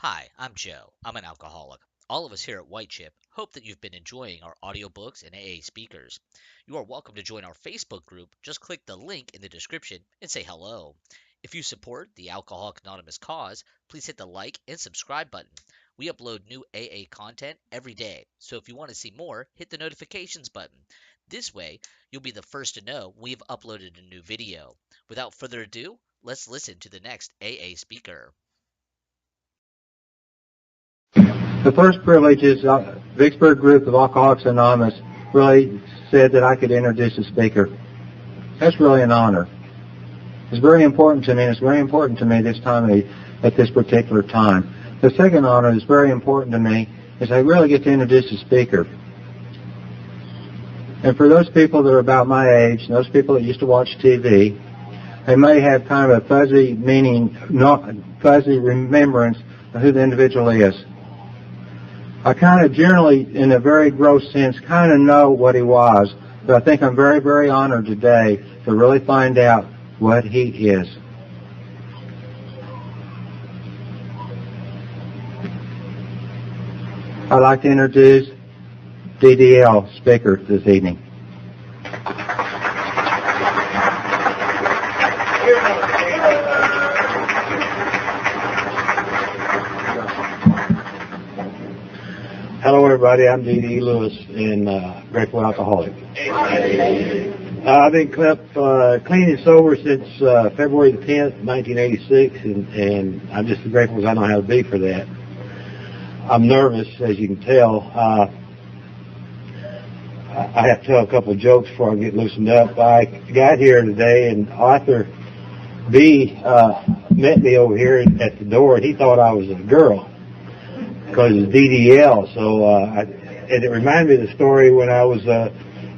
Hi, I'm Joe. I'm an alcoholic. All of us here at White Chip hope that you've been enjoying our audiobooks and AA speakers. You are welcome to join our Facebook group. Just click the link in the description and say hello. If you support the Alcoholic Anonymous cause, please hit the like and subscribe button. We upload new AA content every day, so if you want to see more, hit the notifications button. This way, you'll be the first to know when we've uploaded a new video. Without further ado, let's listen to the next AA speaker. The first privilege is Vicksburg group of Alcoholics Anonymous really said that I could introduce a speaker. That's really an honor. It's very important to me, and it's very important to me this time at this particular time. The second honor that's very important to me is I really get to introduce a speaker. And for those people that are about my age, and those people that used to watch TV, they may have kind of a fuzzy meaning, fuzzy remembrance of who the individual is. I kind of generally, in a very gross sense, kind of know what he was, but I think I'm very, very honored today to really find out what he is. I'd like to introduce DDL, speaker this evening. Hello, everybody. I'm D.D. Lewis, and Grateful Alcoholic. I've been clean and sober since February the 10th, 1986, and I'm just as grateful as I know how to be for that. I'm nervous, as you can tell. I have to tell a couple of jokes before I get loosened up. I got here today, and Arthur B. met me over here at the door, and he thought I was a girl, because it's DDL. So, and it reminded me of the story when I was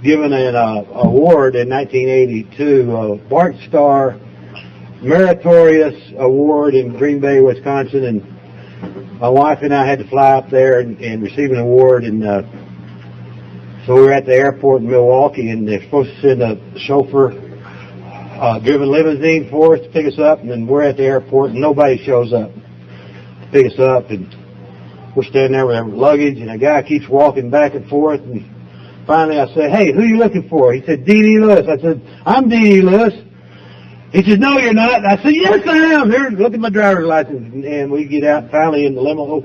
given an award in 1982, Bart Starr Meritorious Award in Green Bay, Wisconsin, and my wife and I had to fly up there and receive an award, and so we were at the airport in Milwaukee, and they're supposed to send a chauffeur driven limousine for us to pick us up, and then we're at the airport, and nobody shows up to pick us up, and we're standing there with our luggage, and a guy keeps walking back and forth, and finally I said, "Hey, who are you looking for?" He said, "D.D. Lewis." I said, "I'm D.D. Lewis." He said, "No, you're not." And I said, "Yes, I am. Here, look at my driver's license." And we get out finally in the limo.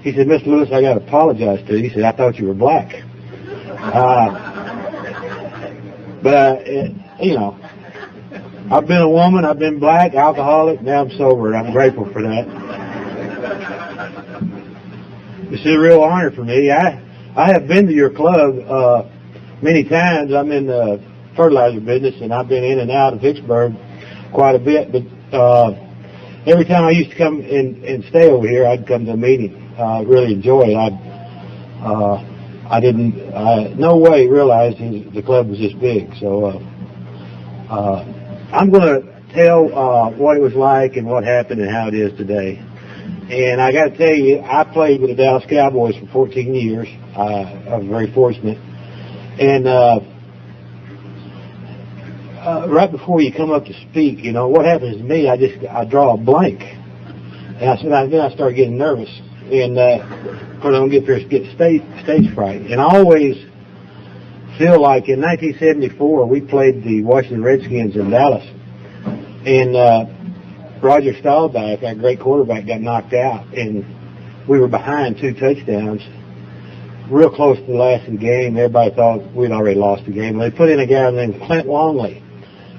He said, "Mr. Lewis, I got to apologize to you." He said, "I thought you were black." But, you know, I've been a woman, I've been black, alcoholic, now I'm sober, and I'm grateful for that. This is a real honor for me. I have been to your club many times. I'm in the fertilizer business, and I've been in and out of Vicksburg quite a bit. But every time I used to come and stay over here, I'd come to a meeting. I really enjoy it. I didn't no way realize the club was this big. So I'm going to tell what it was like and what happened and how it is today. And I got to tell you, I played with the Dallas Cowboys for 14 years. I was very fortunate. And right before you come up to speak, you know, what happens to me, I draw a blank. And then I start getting nervous. And of course, I don't get stage fright. And I always feel like in 1974, we played the Washington Redskins in Dallas. And Roger Staubach, our great quarterback, got knocked out, and we were behind 2 touchdowns, real close to the last of the game. Everybody thought we'd already lost the game. They put in a guy named Clint Longley.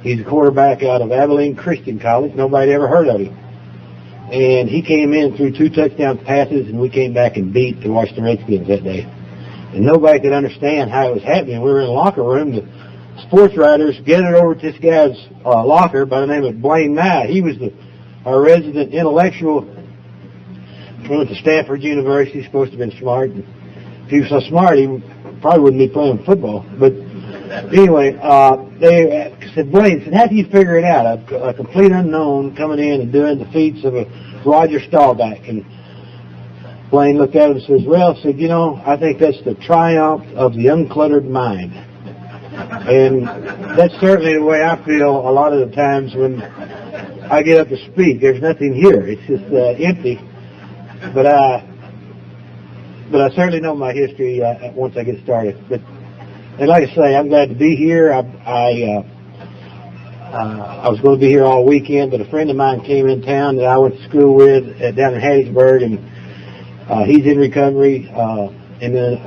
He's a quarterback out of Abilene Christian College. Nobody ever heard of him. And he came in through 2 touchdown passes, and we came back and beat the Washington Redskins that day. And nobody could understand how it was happening. We were in the locker room. The sports writers gathered over to this guy's locker by the name of Blaine Nye. He was our resident intellectual. He went to Stanford University. He's supposed to have been smart. And if he was so smart, he probably wouldn't be playing football. But anyway, they said, "Blaine, how do you figure it out? A complete unknown coming in and doing the feats of a Roger Staubach." And Blaine looked at him and says, "Well," said, "you know, I think that's the triumph of the uncluttered mind." And that's certainly the way I feel a lot of the times when I get up to speak. There's nothing here. It's just empty. but I certainly know my history once I get started. But and like I say, I'm glad to be here. I was going to be here all weekend, but a friend of mine came in town that I went to school with down in Hattiesburg, and he's in recovery. And then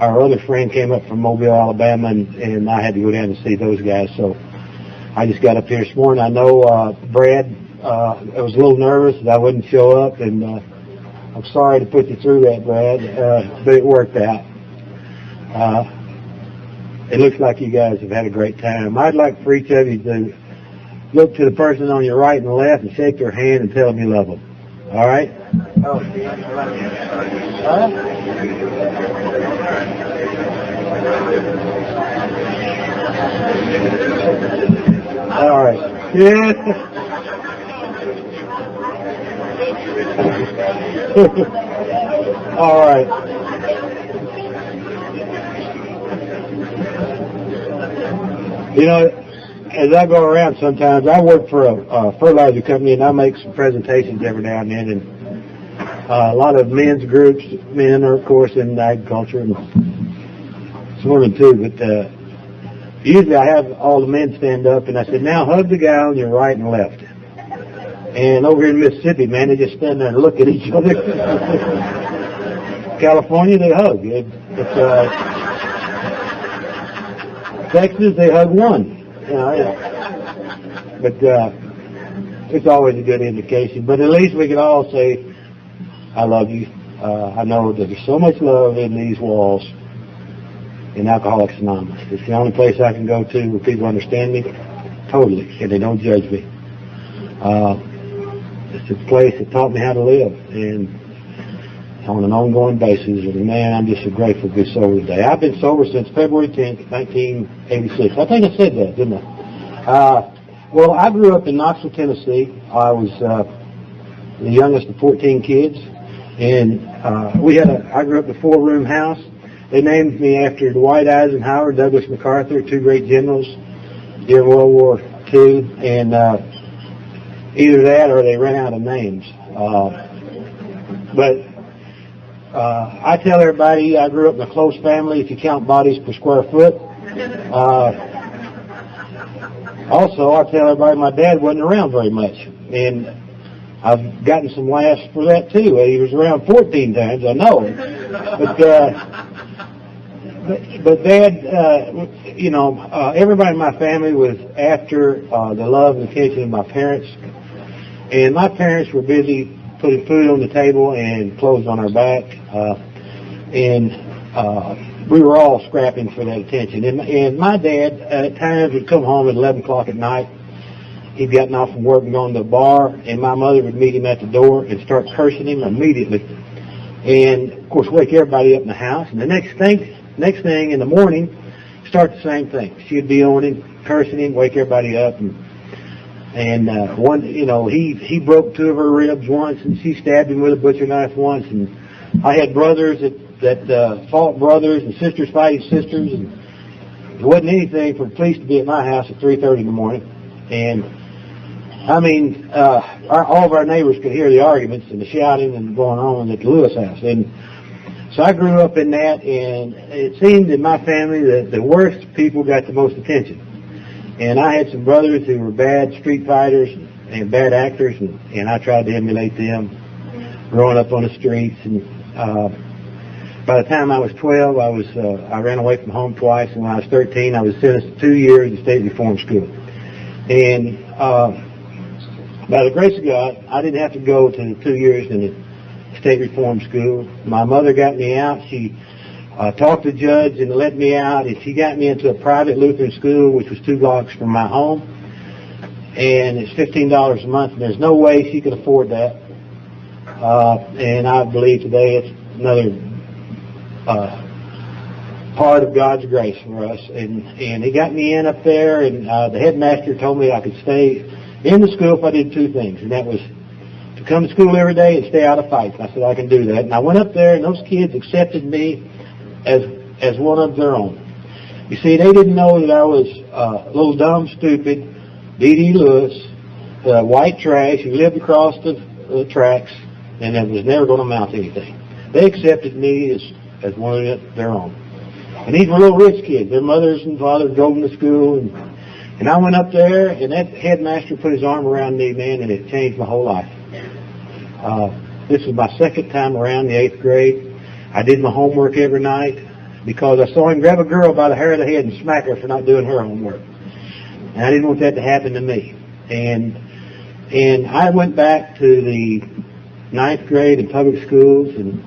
our other friend came up from Mobile, Alabama, and I had to go down and see those guys. So I just got up here this morning. I know Brad, I was a little nervous that I wouldn't show up, and I'm sorry to put you through that, Brad, but it worked out. It looks like you guys have had a great time. I'd like for each of you to look to the person on your right and left and shake their hand and tell them you love them. All right? Oh, all right. Yeah. All right. You know, as I go around sometimes, I work for a fertilizer company, and I make some presentations every now and then, and a lot of men's groups, men are, of course, in agriculture, and some women too, but usually I have all the men stand up, and I said, now hug the guy on your right and left. And over here in Mississippi, man, they just stand there and look at each other. California, they hug. Texas, they hug one. You know, yeah. But it's always a good indication. But at least we can all say, I love you. I know that there's so much love in these walls in Alcoholics Anonymous. It's the only place I can go to where people understand me totally, and they don't judge me. It's a place that taught me how to live, and on an ongoing basis. And man, I'm just so grateful to be sober today. I've been sober since February 10th, 1986. I think I said that, didn't I? Well, I grew up in Knoxville, Tennessee. I was the youngest of 14 kids, and I grew up in a 4-room house. They named me after Dwight Eisenhower, Douglas MacArthur, 2 great generals during World War II, and either that or they ran out of names. But I tell everybody I grew up in a close family if you count bodies per square foot. Also, I tell everybody my dad wasn't around very much, and I've gotten some laughs for that too. He was around 14 times, I know. But Dad, everybody in my family was after the love and attention of my parents, and my parents were busy putting food on the table and clothes on our back, and we were all scrapping for that attention. And my dad, at times, would come home at 11 o'clock at night. He'd gotten off from work and gone to the bar, and my mother would meet him at the door and start cursing him immediately. And, of course, wake everybody up in the house. And the next thing in the morning, start the same thing. She'd be on him, cursing him, wake everybody up, and one, he broke 2 of her ribs once, and she stabbed him with a butcher knife once. And I had brothers that fought brothers, and sisters fighting sisters, and there wasn't anything for the police to be at my house at 3:30 in the morning. And I mean, all of our neighbors could hear the arguments and the shouting and going on at the Lewis house. And so I grew up in that, and it seemed in my family that the worst people got the most attention. And I had some brothers who were bad street fighters and bad actors, and I tried to emulate them growing up on the streets. And by the time I was 12, I ran away from home twice, and when I was 13, I was sentenced to 2 years in state reform school. And by the grace of God, I didn't have to go to the 2 years in the state reform school. My mother got me out. She talked to the judge and let me out, and she got me into a private Lutheran school, which was 2 blocks from my home, and it's $15 a month, and there's no way she could afford that. And I believe today it's another part of God's grace for us. And he got me in up there, and the headmaster told me I could stay in the school if I did 2 things, and that was to come to school every day and stay out of fights. And I said I can do that. And I went up there, and those kids accepted me as one of their own. You see, they didn't know that I was a little dumb, stupid D.D. Lewis, white trash who lived across the tracks, and it was never going to amount to anything. They accepted me as one of their own. And these were little rich kids. Their mothers and fathers drove them to school, and I went up there, and that headmaster put his arm around me, man, and it changed my whole life. This was my second time around the 8th grade. I did my homework every night because I saw him grab a girl by the hair of the head and smack her for not doing her homework. And I didn't want that to happen to me. And I went back to the 9th grade in public schools and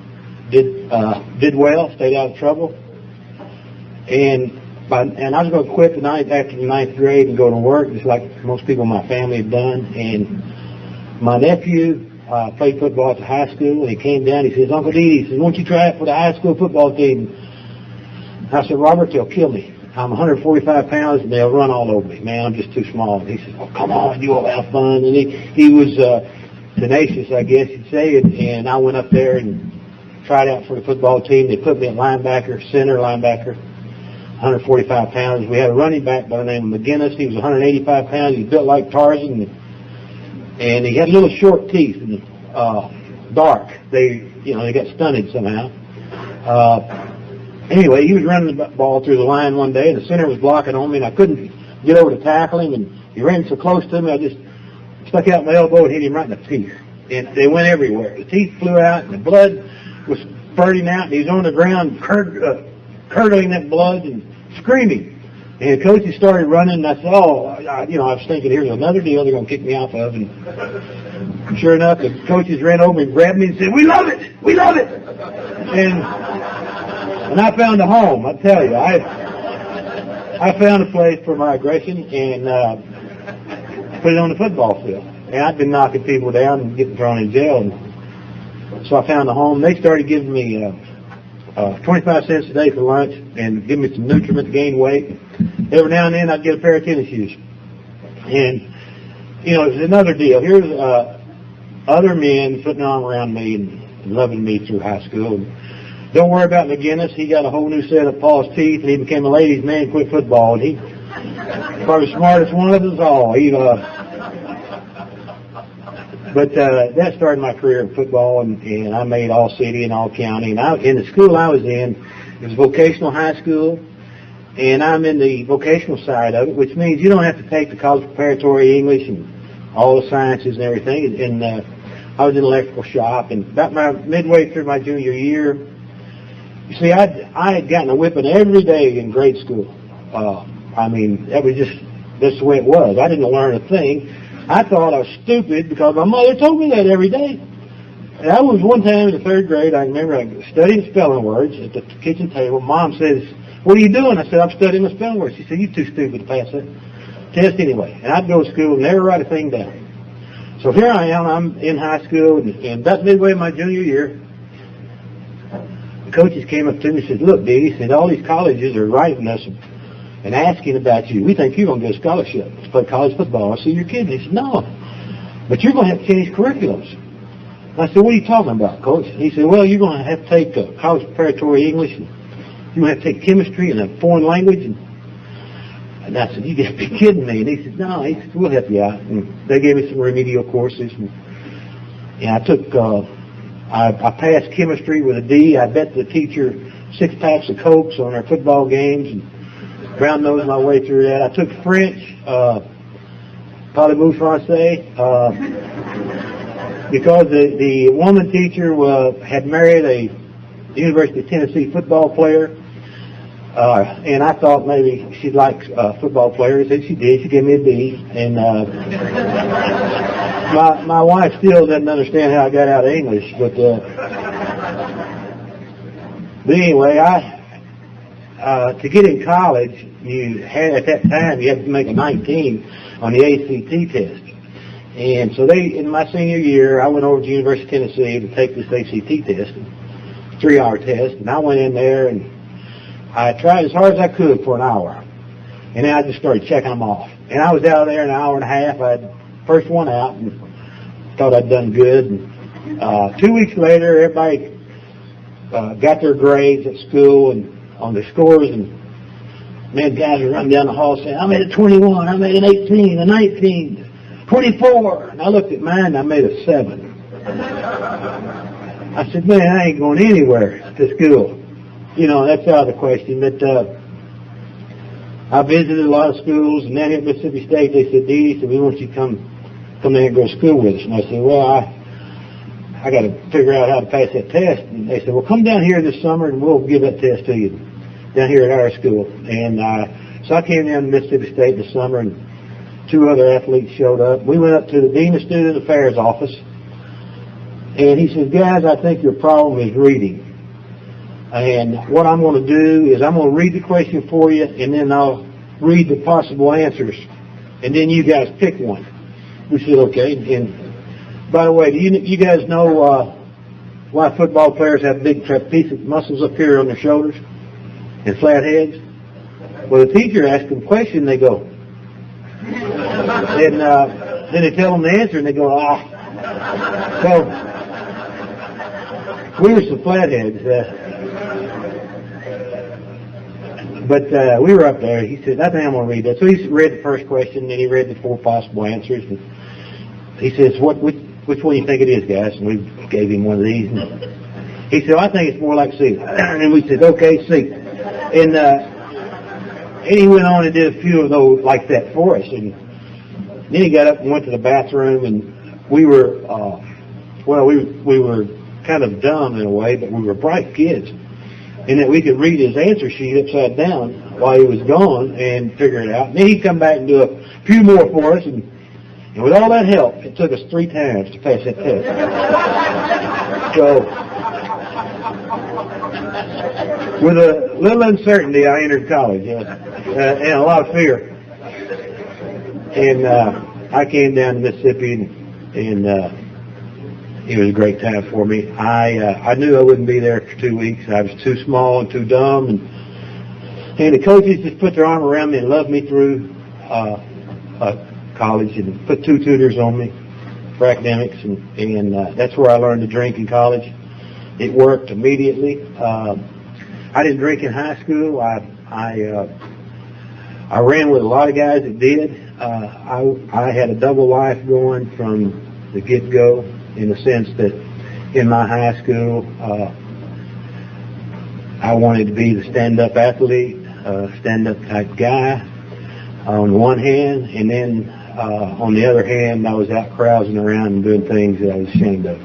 did well, stayed out of trouble. And I was going to quit after the 9th grade and go to work, just like most people in my family had done. And my nephew played football at the high school, and he came down. He says, "Uncle Dee," he says, "won't you try out for the high school football team?" I said, "Robert, they'll kill me. I'm 145 pounds, and they'll run all over me. Man, I'm just too small." And he said, "Well, come on, you'll have fun." And he was tenacious, I guess you'd say. And I went up there and tried out for the football team. They put me at linebacker, center linebacker, 145 pounds. We had a running back by the name of McGinnis. He was 185 pounds. He was built like Tarzan. And he had little short teeth and dark. They got stunted somehow. Anyway, he was running the ball through the line one day, and the center was blocking on me, and I couldn't get over to tackle him. And he ran so close to me, I just stuck out my elbow and hit him right in the teeth. And they went everywhere. The teeth flew out, and the blood was spurting out, and he was on the ground, curdling that blood and screaming. And the coaches started running, and I said, I was thinking, here's another deal they're going to kick me off of. And sure enough, the coaches ran over and grabbed me and said, "We love it! We love it!" And I found a home, I tell you. I found a place for my aggression and put it on the football field. And I'd been knocking people down and getting thrown in jail. And so I found a home. They started giving me 25 cents a day for lunch and give me some nutriment to gain weight. Every now and then I'd get a pair of tennis shoes. And, it was another deal. Here's other men putting an arm around me and loving me through high school. And don't worry about McGinnis. He got a whole new set of false teeth, and he became a ladies' man and quit football. And he's probably the smartest one of us all. But that started my career in football, and I made all city and all county. And in the school I was in, it was vocational high school, and I'm in the vocational side of it, which means you don't have to take the college preparatory English and all the sciences and everything. And I was in an electrical shop, and about midway through my junior year, you see, I had gotten a whipping every day in grade school. That was that's the way it was. I didn't learn a thing. I thought I was stupid because my mother told me that every day. And I was one time in the 3rd grade, I remember I was studying spelling words at the kitchen table. Mom says, "What are you doing?" I said, "I'm studying the spelling words." She said, "You're too stupid to pass that test anyway." And I'd go to school and never write a thing down. So here I am, I'm in high school, and about midway in my junior year, the coaches came up to me and said, "Look, Dee," said, "all these colleges are writing us and asking about you. We think you're going to get a scholarship to play college football." I said, "You're kidding." He said, "No, but you're going to have to change curriculums." I said, "What are you talking about, Coach?" He said, "Well, you're going to have to take college preparatory English, and you're going to have to take chemistry and a foreign language." And I said, "You got to be kidding me." And he said, "No," he said, "we'll help you out." And they gave me some remedial courses. And I took, I passed chemistry with a D. I bet the teacher 6 packs of Cokes on our football games, and brown nosed my way through that. I took French, parlez-vous français, because the woman teacher had married a University of Tennessee football player, and I thought maybe she'd like football players, and she did. She gave me a D, and my wife still doesn't understand how I got out of English, but anyway, to get in college, at that time you had to make a 19 on the ACT test. And so in my senior year, I went over to the University of Tennessee to take this ACT test, 3-hour test, and I went in there and I tried as hard as I could for an hour. And then I just started checking them off. And I was out there an hour and a half. I had first one out and thought I'd done good. And 2 weeks later, everybody got their grades at school and on their scores, and man, guys were running down the hall saying, "I made a 21, I made an 18, a 19, 24. And I looked at mine and I made a 7. I said, man, I ain't going anywhere to school. You know, that's out of the question. But I visited a lot of schools, and then at Mississippi State, they said, Dee, we want you to come there and go to school with us. And I said, well, I got to figure out how to pass that test. And they said, well, come down here this summer, and we'll give that test to you down here at our school. And so I came down to Mississippi State in the summer, and 2 other athletes showed up. We went up to the Dean of Student Affairs office, and he says, guys, I think your problem is reading. And what I'm going to do is I'm going to read the question for you, and then I'll read the possible answers, and then you guys pick one. We said, okay. And by the way, do you guys know why football players have big trapezius muscles up here on their shoulders and flat heads? Well, the teacher asks them a question, they go, and then they tell them the answer, and they go, ah. So we were some flatheads. But we were up there. He said, I think I'm going to read that. So he read the first question, then he read the 4 possible answers. And he says, which one do you think it is, guys? And we gave him one of these. And he said, I think it's more like C. And we said, okay, C. And he went on and did a few of those like that for us. And then he got up and went to the bathroom, and we were, we were kind of dumb in a way, but we were bright kids. And that we could read his answer sheet upside down while he was gone and figure it out. And then he'd come back and do a few more for us. And with all that help, it took us 3 times to pass that test. So, with a little uncertainty, I entered college and a lot of fear. And I came down to Mississippi, and it was a great time for me. I knew I wouldn't be there for 2 weeks. I was too small and too dumb, and the coaches just put their arm around me and loved me through college and put 2 tutors on me for academics, and that's where I learned to drink in college. It worked immediately. I didn't drink in high school. I ran with a lot of guys that did. I had a double life going from the get-go, in the sense that in my high school, I wanted to be the stand-up athlete, stand-up type guy on one hand, and then on the other hand, I was out carousing around and doing things that I was ashamed of.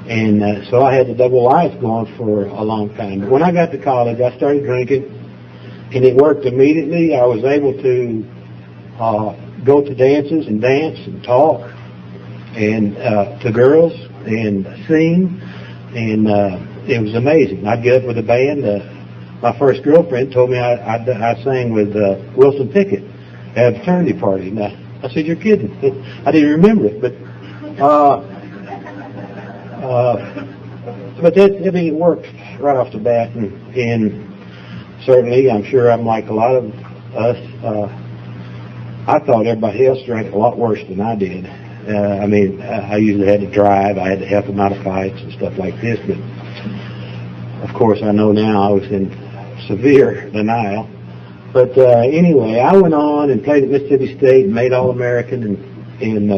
And so I had the double life going for a long time. But when I got to college, I started drinking, and it worked immediately. I was able to go to dances and dance and talk and to girls and sing, and it was amazing. I'd get up with a band. My first girlfriend told me I sang with Wilson Pickett at a fraternity party. And I said, "You're kidding." I didn't remember it, but it worked right off the bat, and certainly I'm sure I'm like a lot of us. I thought everybody else drank a lot worse than I did. I usually had to drive. I had to help them out of fights and stuff like this. But, of course, I know now I was in severe denial. But anyway, I went on and played at Mississippi State and made All-American and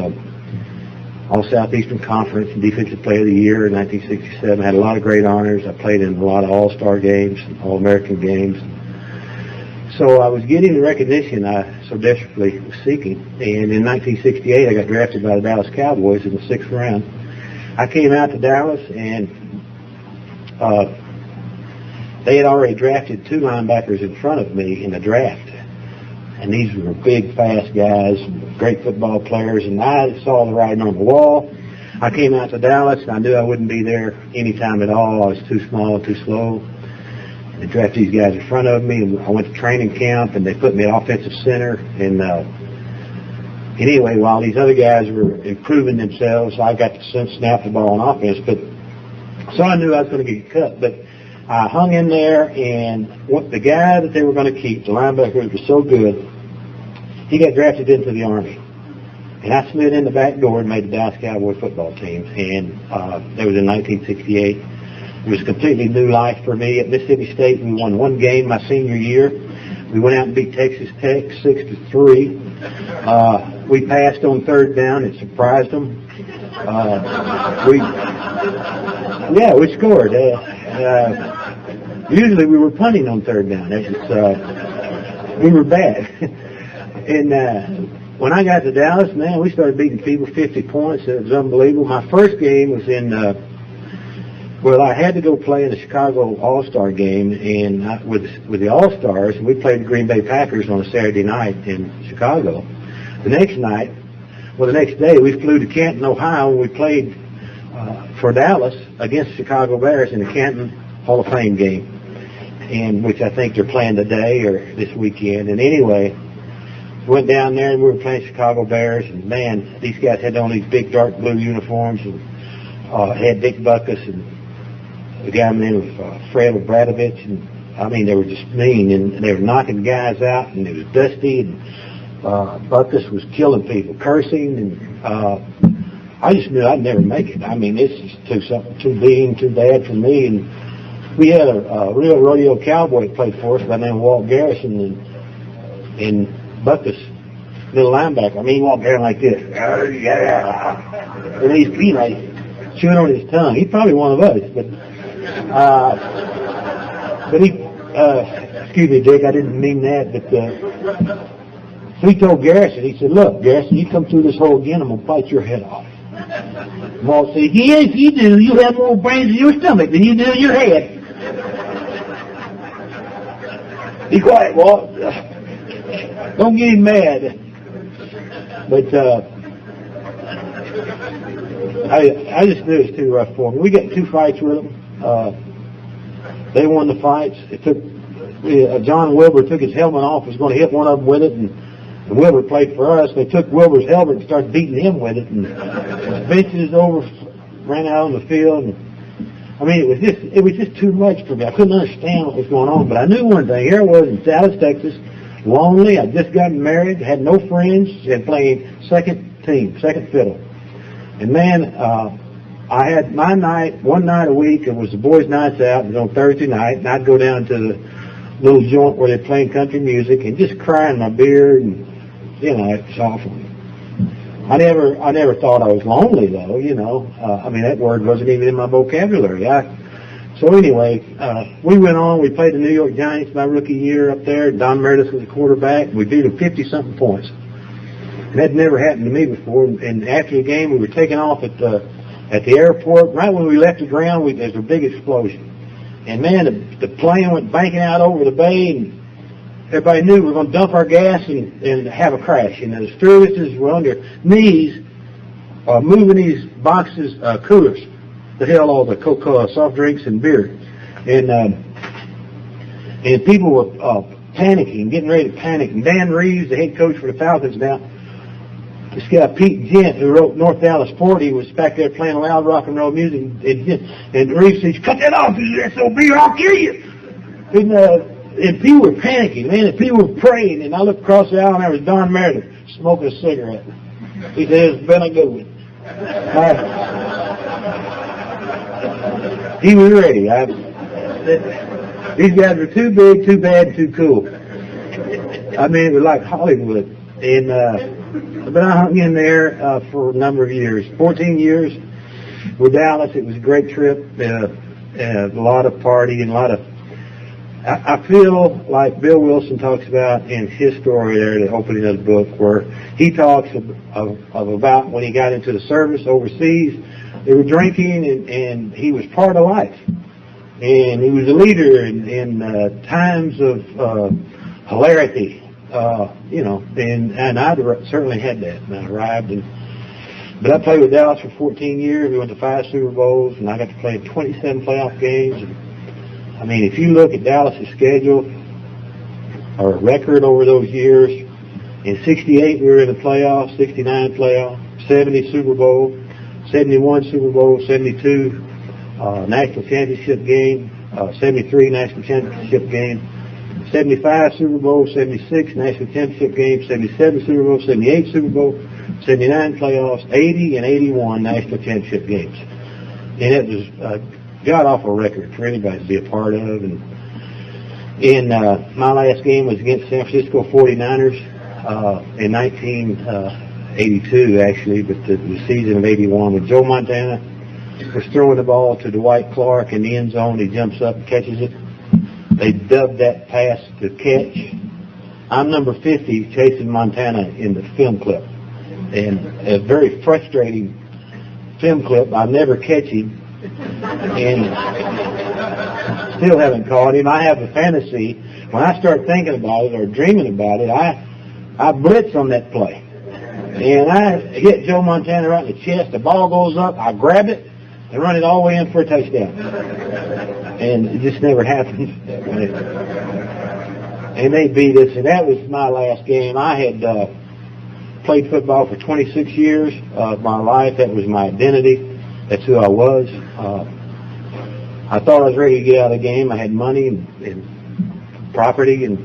All-Southeastern Conference and Defensive Player of the Year in 1967. I had a lot of great honors. I played in a lot of All-Star games and All-American games. So I was getting the recognition I so desperately was seeking. And in 1968, I got drafted by the Dallas Cowboys in the 6th round. I came out to Dallas, and they had already drafted 2 linebackers in front of me in the draft. And these were big, fast guys, great football players, and I saw the writing on the wall. I came out to Dallas, and I knew I wouldn't be there any time at all. I was too small, too slow. They drafted these guys in front of me, and I went to training camp, and they put me at offensive center. And anyway, while these other guys were improving themselves, I got to snap the ball on offense. But so I knew I was going to get cut. But I hung in there, and the guy that they were going to keep, the linebacker, was so good, he got drafted into the Army. And I slid in the back door and made the Dallas Cowboy football team. And that was in 1968. It was a completely new life for me. At Mississippi State, we won 1 game my senior year. We went out and beat Texas Tech 6-3. We passed on 3rd down. It surprised them. We scored. Usually we were punting on third down. We were bad. And when I got to Dallas, man, we started beating people 50 points. It was unbelievable. My first game was in, I had to go play in the Chicago All-Star game and with the All-Stars, and we played the Green Bay Packers on a Saturday night in Chicago. The next day, we flew to Canton, Ohio, and we played for Dallas against the Chicago Bears in the Canton Hall of Fame game, and which I think they're playing today or this weekend. And anyway, went down there and we were playing Chicago Bears, and man, these guys had on these big dark blue uniforms and had Dick Butkus and the guy named Fred Obradovich, and I mean they were just mean, and they were knocking guys out, and it was dusty, and Butkus was killing people, cursing, and I just knew I'd never make it. I mean, this is too mean, too bad for me. And we had a real rodeo cowboy that played for us by the name of Walt Garrison, and Butkus, little linebacker. I mean, he walked around like this, and he's like chewing on his tongue. He's probably one of us, but he, excuse me, Dick, I didn't mean that, but so he told Garrison, he said, "Look, Garrison, you come through this hole again, I'm going to bite your head off." Walt said, "Yeah, if you do, you have more brains in your stomach than you do in your head." Be quiet, Walt. Don't get him mad. But I just knew it was too rough for me. We got 2 fights with them. They won the fights. It took John Wilbur took his helmet off, was going to hit one of them with it, and Wilbur played for us. They took Wilbur's helmet and started beating him with it, and benches over, ran out on the field. And, I mean, it was just too much for me. I couldn't understand what was going on, but I knew one thing. Here I was in Dallas, Texas, lonely. I'd just gotten married, had no friends, and playing second fiddle. And man, I had my night, one night a week. It was the boys' nights out. It was on Thursday night, and I'd go down to the little joint where they're playing country music and just cry in my beer, and it was awful. I never thought I was lonely though. I mean that word wasn't even in my vocabulary. So anyway, we went on. We played the New York Giants my rookie year up there. Don Meredith was the quarterback. We beat them 50-something points. And that never happened to me before. And after the game, we were taking off at the airport. Right when we left the ground, there was a big explosion. And man, the plane went banking out over the bay, and everybody knew we were going to dump our gas and have a crash. And the stewardesses were on their knees moving these boxes, coolers that held all the Coca-Cola, soft drinks, and beer. And people were panicking, getting ready to panic. And Dan Reeves, the head coach for the Falcons now, this guy Pete Gent, who wrote North Dallas 40, was back there playing loud rock and roll music. And Reeves said, "Cut that off, you SOB, or I'll kill you." And people were panicking, man, and people were praying. And I looked across the aisle, and there was Don Meredith smoking a cigarette. He said, "It's been a good one." He was ready. These guys were too big, too bad, too cool. I mean, it was like Hollywood. And but I hung in there for a number of years, 14 years with Dallas. It was a great trip, a lot of party and a lot of. I feel like Bill Wilson talks about in his story there, the opening of the book, where he talks of about when he got into the service overseas. They were drinking, and he was part of life. And he was a leader in times of hilarity, and I certainly had that when I arrived. But I played with Dallas for 14 years. We went to 5 Super Bowls, and I got to play in 27 playoff games. And, I mean, if you look at Dallas' schedule or record over those years, in 68 we were in the playoffs, 69 playoffs, 70 Super Bowl, 71 Super Bowl, 72 national championship game, 73 national championship game, 75 Super Bowl, 76 national championship game, 77 Super Bowl, 78 Super Bowl, 79 playoffs, 80 and 81 national championship games. And it was a god-awful record for anybody to be a part of. And my last game was against San Francisco 49ers in '82 actually, but the season of '81 when Joe Montana was throwing the ball to Dwight Clark in the end zone. He jumps up and catches it. They dubbed that pass the catch. I'm number 50 chasing Montana in the film clip. And a very frustrating film clip. I never catch him. And still haven't caught him. I have a fantasy. When I start thinking about it or dreaming about it, I blitz on that play. And I hit Joe Montana right in the chest. The ball goes up. I grab it and run it all the way in for a touchdown. And it just never happened. And they beat us. And that was my last game. I had played football for 26 years of my life. That was my identity. That's who I was. I thought I was ready to get out of the game. I had money and property and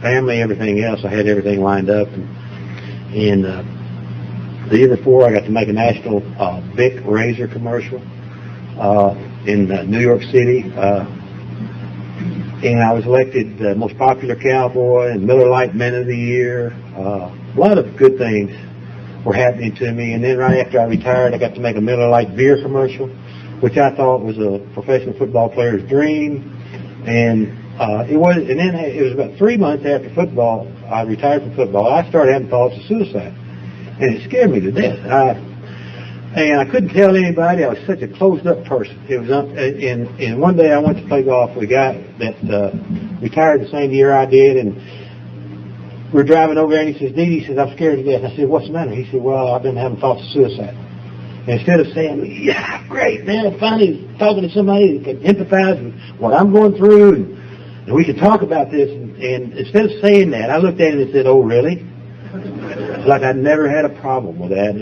family, everything else. I had everything lined up. And the year before, I got to make a national Bic razor commercial in New York City. And I was elected the most popular cowboy and Miller Lite Man of the Year. A lot of good things were happening to me. And then right after I retired, I got to make a Miller Lite beer commercial, which I thought was a professional football player's dream. And it was. And then it was about 3 months after football, I retired from football. I started having thoughts of suicide, and it scared me to death. And I couldn't tell anybody. I was such a closed-up person. It was, and one day I went to play golf with a guy that retired the same year I did, and we're driving over there, and he says, "Dee," he says, "I'm scared to death." I said, "What's the matter?" He said, "Well, I've been having thoughts of suicide." And instead of saying, "Yeah, great, man, I'm finally talking to somebody that can empathize with what I'm going through, and we can talk about this," and instead of saying that, I looked at him and said, "Oh, really?" Like I'd never had a problem with that,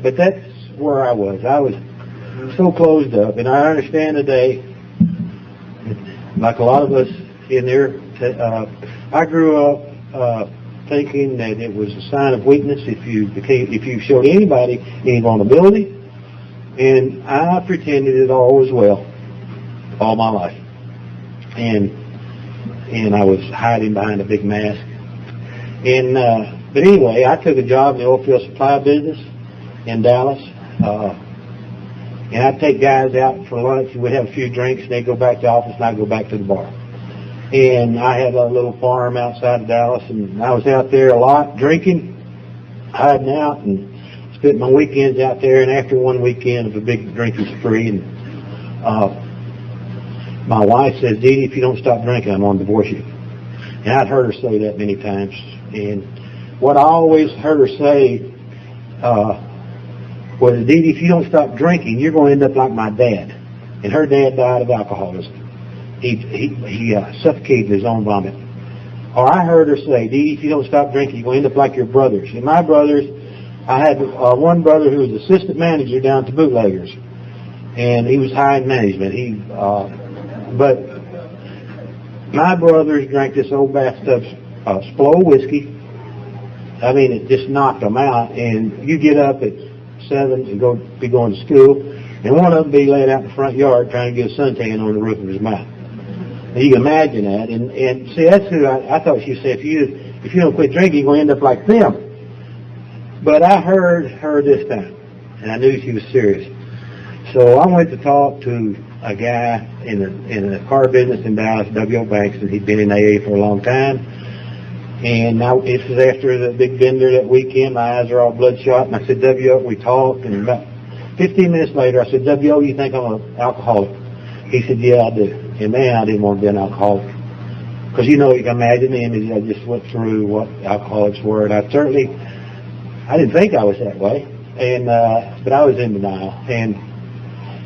but that's where I was. I was so closed up, and I understand today, like a lot of us in there, I grew up thinking that it was a sign of weakness if you showed anybody any vulnerability, and I pretended it all was well all my life, and I was hiding behind a big mask. And but anyway, I took a job in the oilfield supply business in Dallas, and I'd take guys out for lunch, and we'd have a few drinks, and they'd go back to the office, and I'd go back to the bar. And I had a little farm outside of Dallas, and I was out there a lot drinking, hiding out, and spent my weekends out there. And after one weekend of a big drinking spree, and my wife says, "Dee, if you don't stop drinking, I'm going to divorce you." And I'd heard her say that many times. And what I always heard her say was, "Dee, if you don't stop drinking, you're going to end up like my dad." And her dad died of alcoholism. He suffocated his own vomit. Or I heard her say, "Dee, if you don't stop drinking, you're going to end up like your brothers." And my brothers, I had one brother who was assistant manager down at the Bootleggers, and he was high in management. But my brothers drank this old bathtub Splo whiskey. I mean, it just knocked them out. And you get up at 7 and be going to school, and one of them be laying out in the front yard trying to get a suntan on the roof of his mouth. And you can imagine that. And see, that's who I thought she said, if you don't quit drinking, you're going to end up like them. But I heard her this time, and I knew she was serious. So I went to talk to a guy in the car business in Dallas, W.O. Banks, and he'd been in AA for a long time. And this was after the big bender that weekend. My eyes are all bloodshot. And I said, "W.O., we talked." And about 15 minutes later, I said, "W.O., you think I'm an alcoholic?" He said, "Yeah, I do." And man, I didn't want to be an alcoholic. Because you can imagine the image I just went through what alcoholics were. And I didn't think I was that way. And but I was in denial. And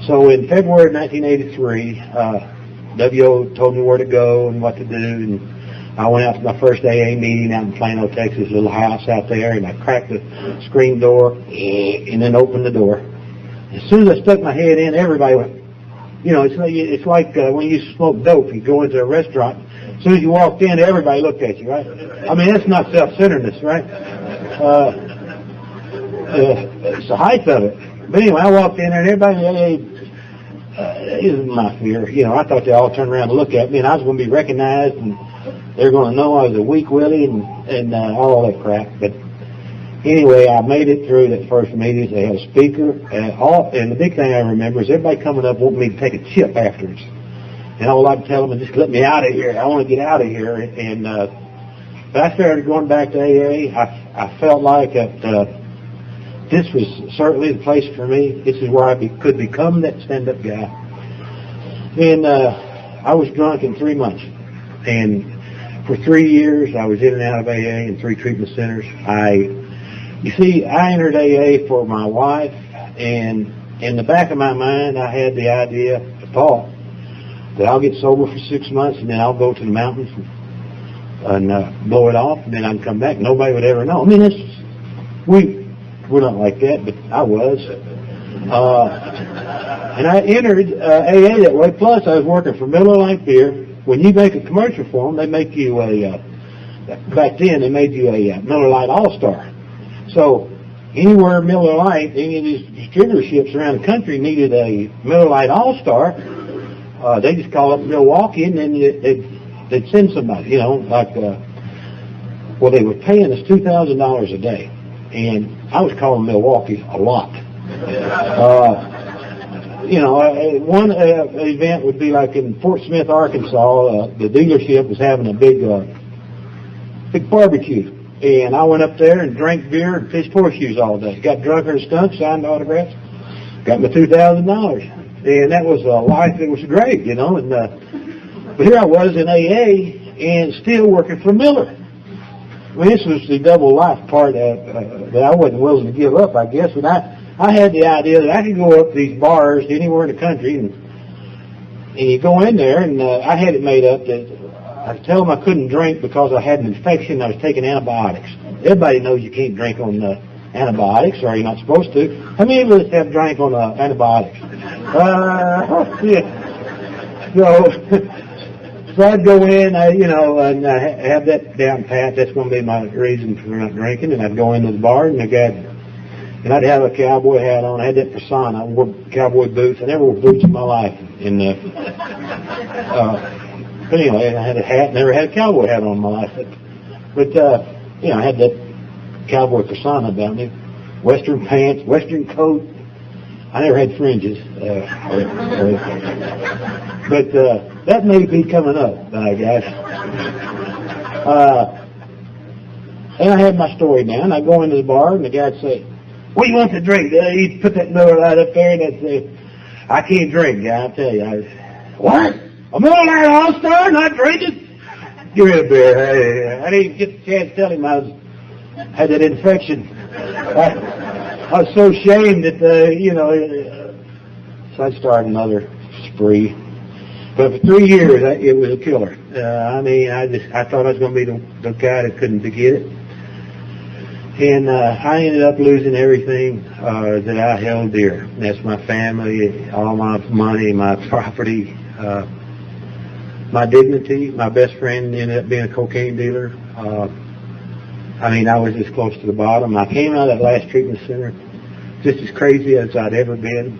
so in February of 1983, W.O. told me where to go and what to do. And I went out to my first AA meeting out in Plano, Texas, a little house out there, and I cracked the screen door and then opened the door. As soon as I stuck my head in, everybody went, it's like when you smoke dope. You go into a restaurant, as soon as you walked in, everybody looked at you, right? I mean, that's not self-centeredness, right? It's the height of it. But anyway, I walked in there, and everybody, this is my fear. I thought they all turned around and looked at me, and I was going to be recognized, and they're going to know I was a weak willie and all that crap. But Anyway, I made it through that first meeting. They had a speaker, and the big thing I remember is everybody coming up wanting me to take a chip afterwards. And all I'd tell them is just let me out of here. I want to get out of here. And but I started going back to AA. I felt like this was certainly the place for me. This is where I could become that stand-up guy. And I was drunk in 3 months. And for 3 years, I was in and out of AA in 3 treatment centers. You see, I entered AA for my wife, and in the back of my mind, I had the idea, the thought, that I'll get sober for 6 months, and then I'll go to the mountains and blow it off, and then I'd come back. Nobody would ever know. I mean, we're not like that, but I was. And I entered AA that way. Plus, I was working for Miller Lite Beer. When you make a commercial for them, they make you back then they made you a Miller Lite All-Star. So anywhere Miller Lite, any of these distributorships around the country needed a Miller Lite All-Star, they just call up Milwaukee, and then they'd send somebody, like, well, they were paying us $2,000 a day, and I was calling Milwaukee a lot. One event would be like in Fort Smith, Arkansas. The dealership was having a big barbecue, and I went up there and drank beer and fished horseshoes all day. Got drunk or stunk, signed autographs, got my $2,000, and that was a life that was great, And but here I was in AA and still working for Miller. I mean, this was the double life part that I wasn't willing to give up, I guess. And I had the idea that I could go up to these bars anywhere in the country, and you go in there, and I had it made up that I could tell them I couldn't drink because I had an infection. I was taking antibiotics. Everybody knows you can't drink on antibiotics, or you're not supposed to. How many of us have drank on antibiotics? Yeah. So I'd go in, and I have that down pat. That's going to be my reason for not drinking. And I'd go into the bar, and I'd have a cowboy hat on. I had that persona. I wore cowboy boots. I never wore boots in my life. And but anyway, I had a hat. Never had a cowboy hat on in my life. But I had that cowboy persona about me. Western pants, Western coat. I never had fringes. But that may be coming up, guys. And I had my story down. I go into the bar, and the guy'd say, "What do you want to drink?" He'd put that Miller Lite up there, and I'd say, "I can't drink, guy. I'll tell you." What? A Miller Lite All-Star, not drinking? Give me a beer. I didn't even get the chance to tell him I had that infection. I was so ashamed that, so I started another spree. But for 3 years, it was a killer. I thought I was going to be the guy that couldn't get it. And I ended up losing everything that I held dear. And that's my family, all my money, my property, my dignity. My best friend ended up being a cocaine dealer. I was just close to the bottom. I came out of that last treatment center just as crazy as I'd ever been.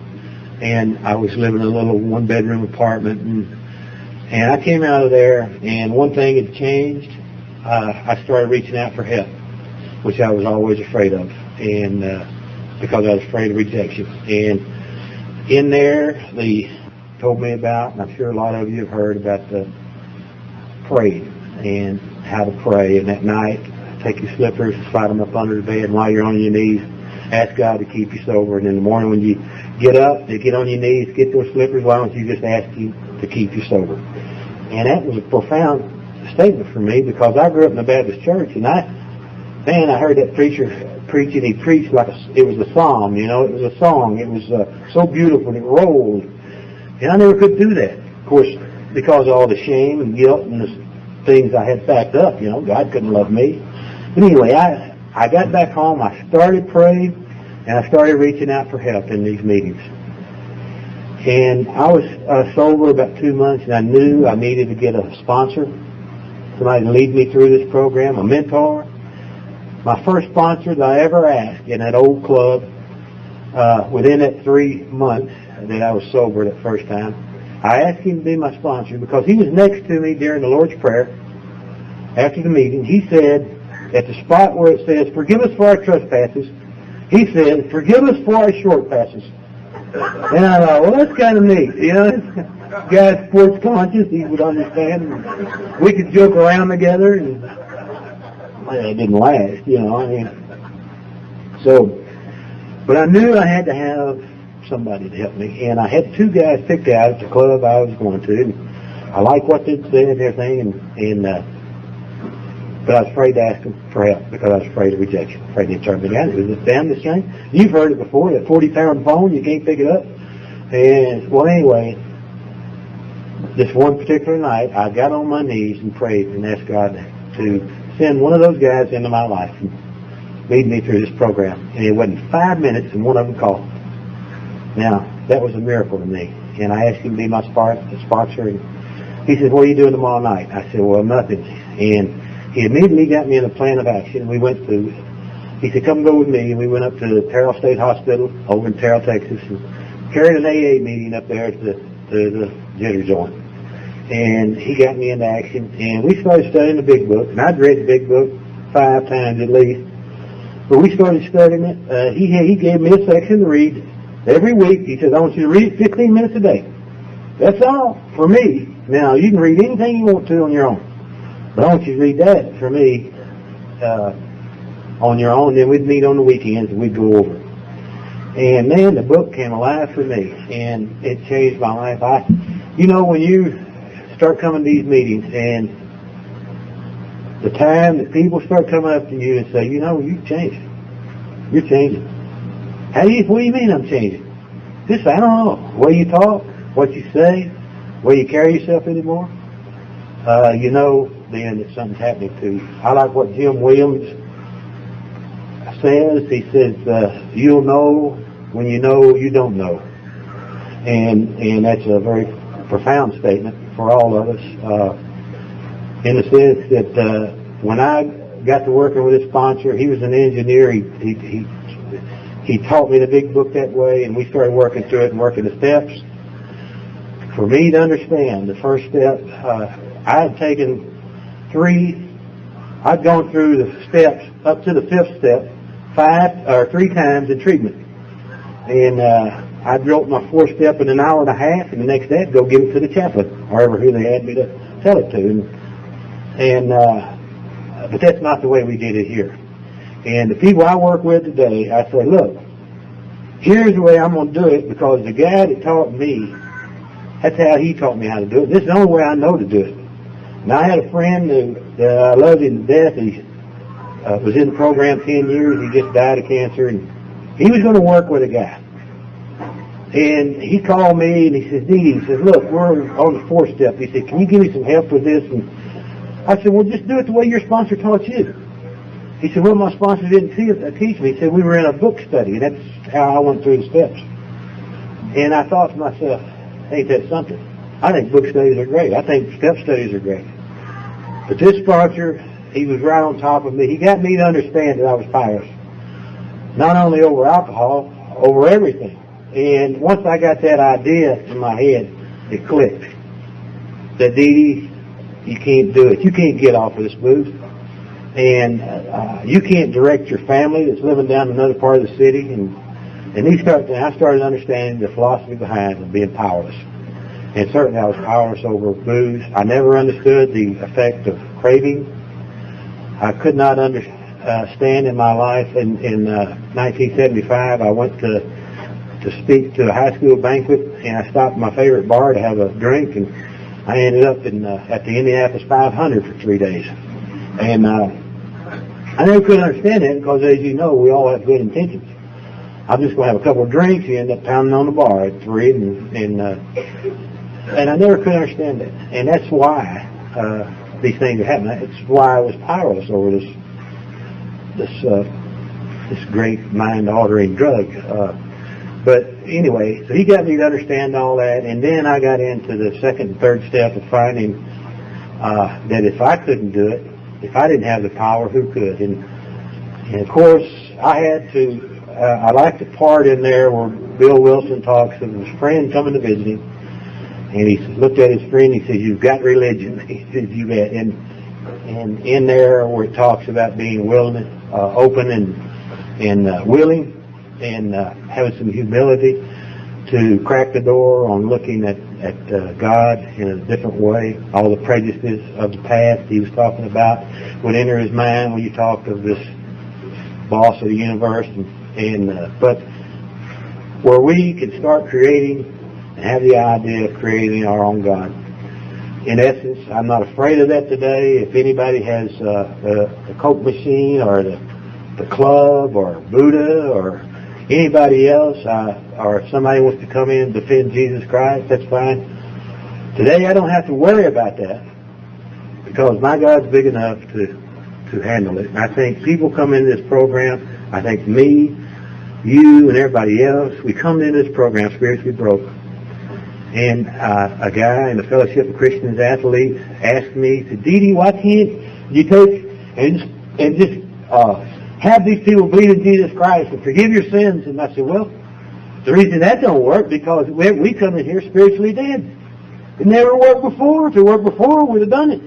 And I was living in a little one-bedroom apartment. And I came out of there, and one thing had changed. I started reaching out for help, which I was always afraid of, and because I was afraid of rejection. And in there, they told me about, and I'm sure a lot of you have heard about the praying and how to pray. And at night, take your slippers, slide them up under the bed, and while you're on your knees, ask God to keep you sober. And in the morning when you get up, to get on your knees, get those slippers, why don't you just ask Him to keep you sober? And that was a profound statement for me, because I grew up in a Baptist church, and I heard that preacher preaching. He preached like it was a psalm, it was a song. It was so beautiful, and it rolled. And I never could do that, of course, because of all the shame and guilt and the things I had backed up. God couldn't love me. But anyway, I got back home, I started praying, and I started reaching out for help in these meetings. And I was sober about 2 months, and I knew I needed to get a sponsor, somebody to lead me through this program, a mentor. My first sponsor that I ever asked in that old club, within that 3 months that I was sober that first time, I asked him to be my sponsor because he was next to me during the Lord's Prayer. After the meeting, he said, at the spot where it says, "Forgive us for our trespasses," he said, "Forgive us for our short passes." And I thought, well, that's kind of neat. You know, this guy's sports conscious. He would understand. We could joke around together, and well, it didn't last, you know. I mean, so, but I knew I had to have somebody to help me, and I had two guys picked out at the club I was going to. And I liked what they'd said and everything, but I was afraid to ask them for help because I was afraid of rejection, afraid they'd turn me down. It was this damnedest thing. You've heard it before, that 40-pound phone, you can't pick it up. And, well, anyway, this one particular night, I got on my knees and prayed and asked God to send one of those guys into my life and lead me through this program. And it wasn't 5 minutes, and one of them called. Now, that was a miracle to me. And I asked him to be my sponsor. And he said, "What are you doing tomorrow night?" I said, "Well, nothing." And he immediately got me in a plan of action. We went to, he said, "Come go with me." And we went up to the Terrell State Hospital over in Terrell, Texas, and carried an AA meeting up there to the Jitter Joint. And he got me into action, and we started studying the Big Book. And I'd read the Big Book 5 times at least. But we started studying it. He gave me a section to read every week. He said, "I want you to read it 15 minutes a day. That's all for me. Now, you can read anything you want to on your own. But I want you to read that for me on your own. Then we'd meet on the weekends and we'd go over it." And man, the book came alive for me, and it changed my life. You know, when you start coming to these meetings, and the time that people start coming up to you and say, "You know, you've changed. You're changing." What do you mean I'm changing? Just, I don't know, the way you talk, what you say, the way you carry yourself anymore. You know then that something's happening to you. I like what Jim Williams says. He says, "You'll know when you know you don't know." And that's a very profound statement for all of us, in the sense that when I got to working with his sponsor, he was an engineer. He taught me the Big Book that way, and we started working through it and working the steps. For me to understand the first step, I had taken I'd gone through the steps up to the 5th step 3 times in treatment. And I wrote my 4th step in an hour and a half, and the next day I'd go give it to the chaplain, or who they had me to tell it to. But that's not the way we did it here. And the people I work with today, I say, "Look, here's the way I'm going to do it, because the guy that taught me, that's how he taught me how to do it. This is the only way I know to do it." Now, I had a friend who I loved him to death. He was in the program 10 years. He just died of cancer, and he was going to work with a guy. And he called me, and he says, "Dee," he says, "Look, we're on the 4th step." He said, "Can you give me some help with this?" And I said, "Well, just do it the way your sponsor taught you." He said, "Well, my sponsor didn't teach me." He said, "We were in a book study, and that's how I went through the steps." And I thought to myself, ain't that something? I think book studies are great. I think step studies are great. But this sponsor, he was right on top of me. He got me to understand that I was powerless. Not only over alcohol, over everything. And once I got that idea in my head, it clicked. That, "Dee, you can't do it. You can't get off of this booze. And you can't direct your family that's living down another part of the city." And I started understanding the philosophy behind being powerless. And certainly I was powerless over booze. I never understood the effect of craving. I could not understand in my life. In 1975, I went to speak to a high school banquet, and I stopped at my favorite bar to have a drink, and I ended up at the Indianapolis 500 for 3 days. And I never could understand that, because, as you know, we all have good intentions. I'm just going to have a couple of drinks. You end up pounding on the bar at 3, and I never could understand that. And that's why these things are happening. It's why I was powerless over this great mind-altering drug. But anyway, so he got me to understand all that, and then I got into the 2nd and 3rd step of finding that if I couldn't do it, if I didn't have the power, who could? And of course, I had to. I like the part in there where Bill Wilson talks of his friend coming to visit him, and he looked at his friend. He says, "You've got religion." He says, "You bet." And And in there where it talks about being willing, open and willing, and having some humility to crack the door on looking at God in a different way. All the prejudices of the past he was talking about would enter his mind when you talked of this boss of the universe, but where we can start creating and have the idea of creating our own God. In essence, I'm not afraid of that today. If anybody has a Coke machine or the club or Buddha or anybody else, or if somebody wants to come in and defend Jesus Christ, that's fine. Today I don't have to worry about that because my God's big enough to handle it. And I think people come into this program, I think me, you, and everybody else, we come into this program spiritually broke. And a guy in the Fellowship of Christians Athletes asked me, said, Dee, why can't you take and just have these people believe in Jesus Christ and forgive your sins? And I said, well, the reason that don't work because we come in here spiritually dead. It never worked before. If it worked before, we'd have done it.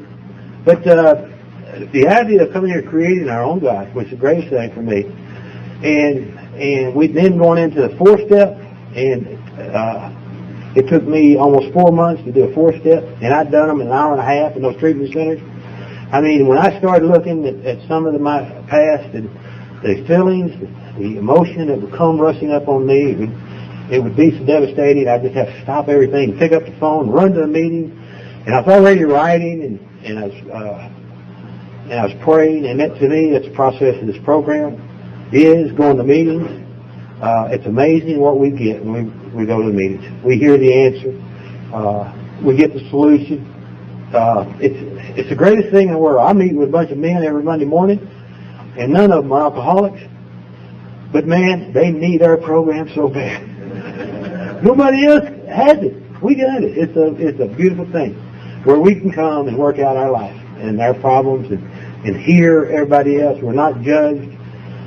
But the idea of coming here creating our own God was the greatest thing for me. And we then going into the 4-step, and it took me almost 4 months to do a 4-step, and I'd done them in an hour and a half in those treatment centers. I mean, when I started looking at some of my past and the feelings, the emotion that would come rushing up on me, it would be so devastating. I'd just have to stop everything, pick up the phone, run to a meeting, and I was already writing, and I was praying, and that to me, that's the process of this program, is going to meetings. It's amazing what we get when we go to the meetings. We hear the answer. We get the solution. It's the greatest thing in the world. I meet with a bunch of men every Monday morning, and none of them are alcoholics. But man, they need our program so bad. Nobody else has it. We got it. It's a beautiful thing where we can come and work out our life and our problems and hear everybody else. We're not judged.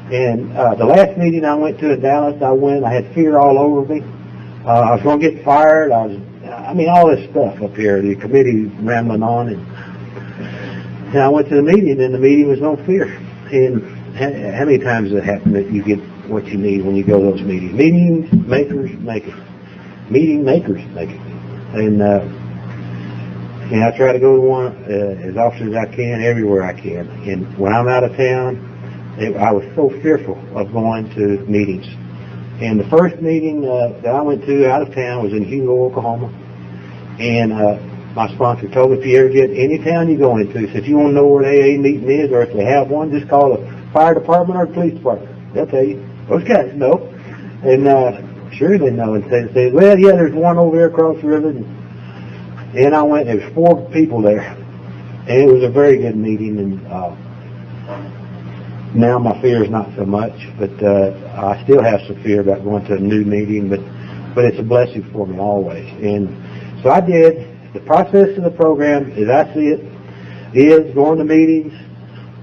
And the last meeting I went to in Dallas, I had fear all over me. I was going to get fired. All this stuff up here. The committee rambling on, and I went to the meeting, and the meeting was no fear. And how many times does it happen that you get what you need when you go to those meetings? Meeting makers make it. Meeting makers make it. And I try to go to one as often as I can, everywhere I can. And when I'm out of town, I was so fearful of going to meetings. And the first meeting that I went to out of town was in Hugo, Oklahoma. And my sponsor told me, if you ever get any town you go into, so if you want to know where the AA meeting is, or if they have one, just call the fire department or the police department. They'll tell you. Those guys know. And sure they know. And say, well, yeah, there's one over there across the river. And I went, there was 4 people there. And it was a very good meeting. And now my fear is not so much, but I still have some fear about going to a new meeting, but it's a blessing for me always. And so I did. The process of the program, as I see it, is going to meetings,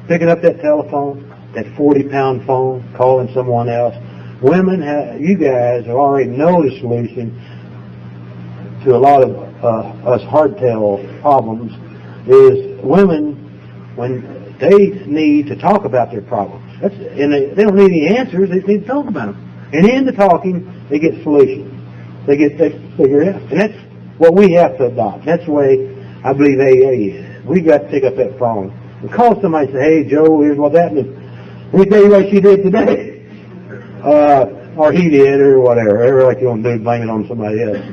picking up that telephone, that 40-pound phone, calling someone else. Women, you guys already know the solution to a lot of us hardtail problems is women, when they need to talk about their problems. And they don't need any answers, they just need to talk about them. And in the talking, they get solutions. They figure it out. And that's what we have to adopt. That's the way I believe AA is. We got to pick up that phone and call somebody and say, hey, Joe, here's what's happening. Let me tell you what she did today. Or he did, or whatever. Ever like you don't do, blame it on somebody else.